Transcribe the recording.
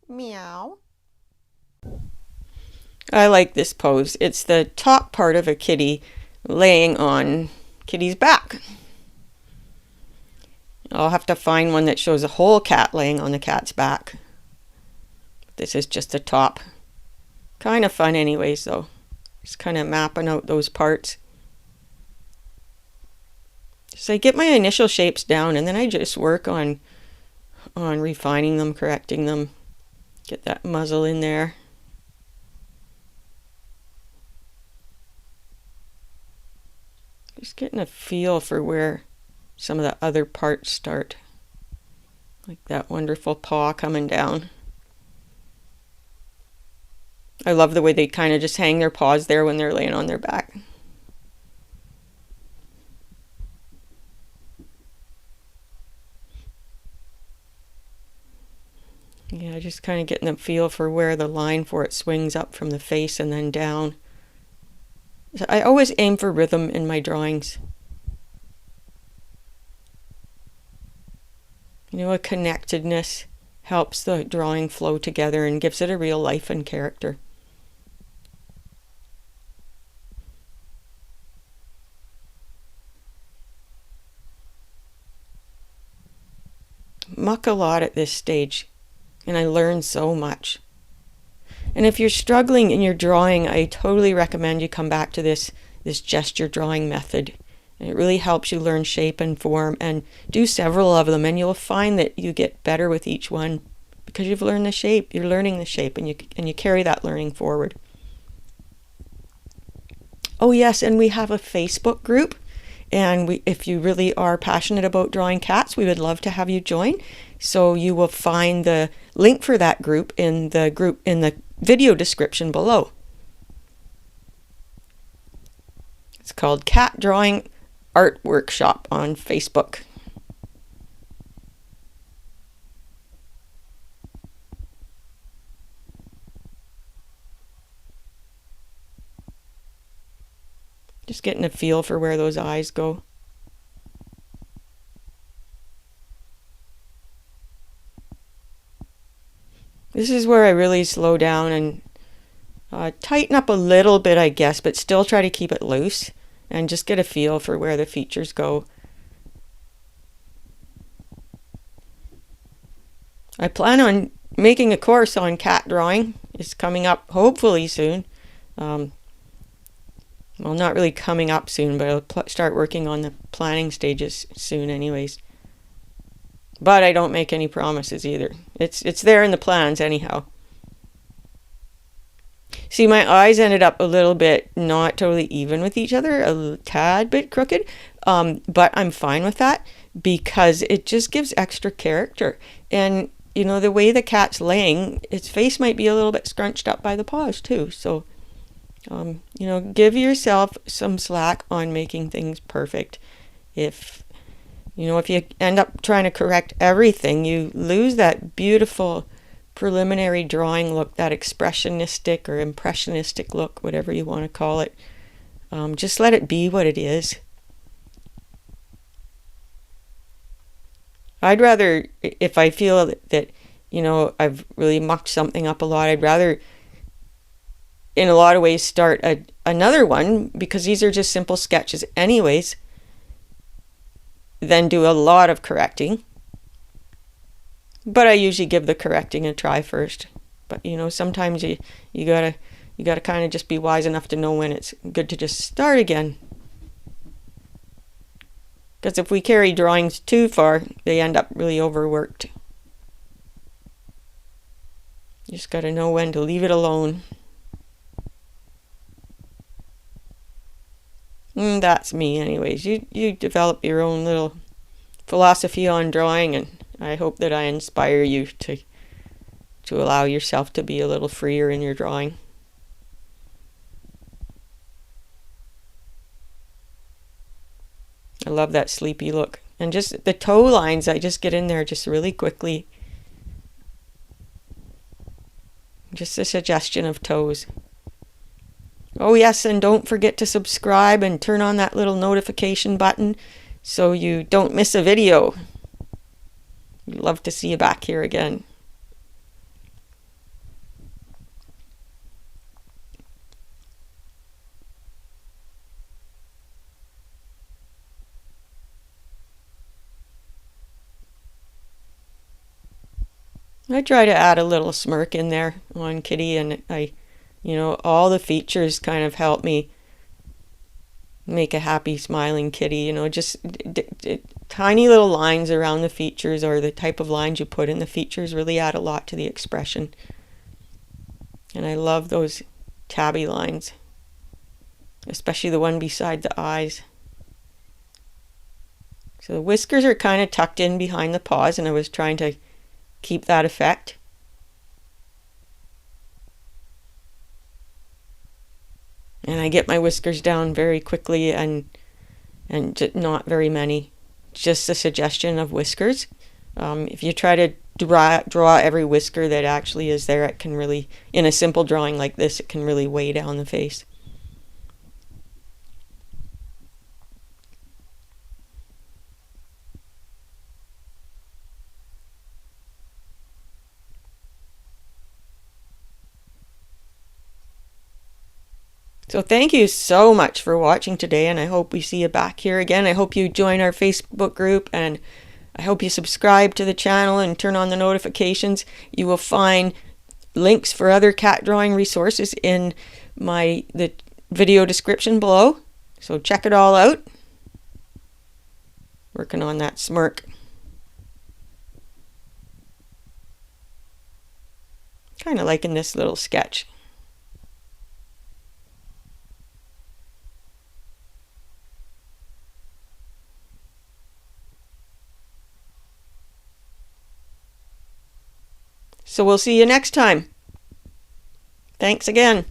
Meow. I like this pose. It's the top part of a kitty laying on kitty's back. I'll have to find one that shows a whole cat laying on the cat's back. This is just the top. Kind of fun anyways though. Just kind of mapping out those parts. So I get my initial shapes down and then I just work on refining them, correcting them. Get that muzzle in there. Just getting a feel for where some of the other parts start. Like that wonderful paw coming down. I love the way they kind of just hang their paws there when they're laying on their back. Yeah, just kind of getting a feel for where the line for it swings up from the face and then down. So I always aim for rhythm in my drawings. You know, a connectedness helps the drawing flow together and gives it a real life and character. Muck a lot at this stage, and I learn so much. And if you're struggling in your drawing, I totally recommend you come back to this gesture drawing method. And it really helps you learn shape and form, and do several of them, and you'll find that you get better with each one because you've learned the shape. You're learning the shape, and you carry that learning forward. Oh yes, and we have a Facebook group, and if you really are passionate about drawing cats, we would love to have you join. So you will find the link for that group in the video description below. It's called Cat Drawing Art Workshop on Facebook. Just getting a feel for where those eyes go. This is where I really slow down and tighten up a little bit, I guess, but still try to keep it loose and just get a feel for where the features go. I plan on making a course on cat drawing. It's coming up hopefully soon. Well, not really coming up soon, but I'll start working on the planning stages soon anyways. But I don't make any promises either. It's there in the plans anyhow. See, my eyes ended up a little bit not totally even with each other, a tad bit crooked, but I'm fine with that because it just gives extra character. And you know, the way the cat's laying, its face might be a little bit scrunched up by the paws too. So you know, give yourself some slack on making things perfect. If you end up trying to correct everything, you lose that beautiful preliminary drawing look, that expressionistic or impressionistic look, whatever you want to call it. Just let it be what it is. I'd rather, if I feel that you know, I've really mucked something up a lot, I'd rather in a lot of ways start another one, because these are just simple sketches anyways, then do a lot of correcting. But I usually give the correcting a try first. But you know, sometimes you gotta kind of just be wise enough to know when it's good to just start again. Because if we carry drawings too far, they end up really overworked. You just gotta know when to leave it alone. That's me anyways. You develop your own little philosophy on drawing, and I hope that I inspire you to allow yourself to be a little freer in your drawing. I love that sleepy look. And just the toe lines, I just get in there just really quickly. Just a suggestion of toes. Oh yes, and don't forget to subscribe and turn on that little notification button so you don't miss a video. We'd love to see you back here again. I try to add a little smirk in there on Kitty, and all the features kind of help me make a happy, smiling kitty. Just tiny little lines around the features, or the type of lines you put in the features, really add a lot to the expression. And I love those tabby lines, especially the one beside the eyes. So the whiskers are kind of tucked in behind the paws, and I was trying to keep that effect. And I get my whiskers down very quickly, and not very many. Just a suggestion of whiskers. If you try to draw every whisker that actually is there, it can really, in a simple drawing like this, it can really weigh down the face. So thank you so much for watching today, and I hope we see you back here again. I hope you join our Facebook group, and I hope you subscribe to the channel and turn on the notifications. You will find links for other cat drawing resources in the video description below. So check it all out. Working on that smirk. Kind of liking this little sketch. So we'll see you next time. Thanks again.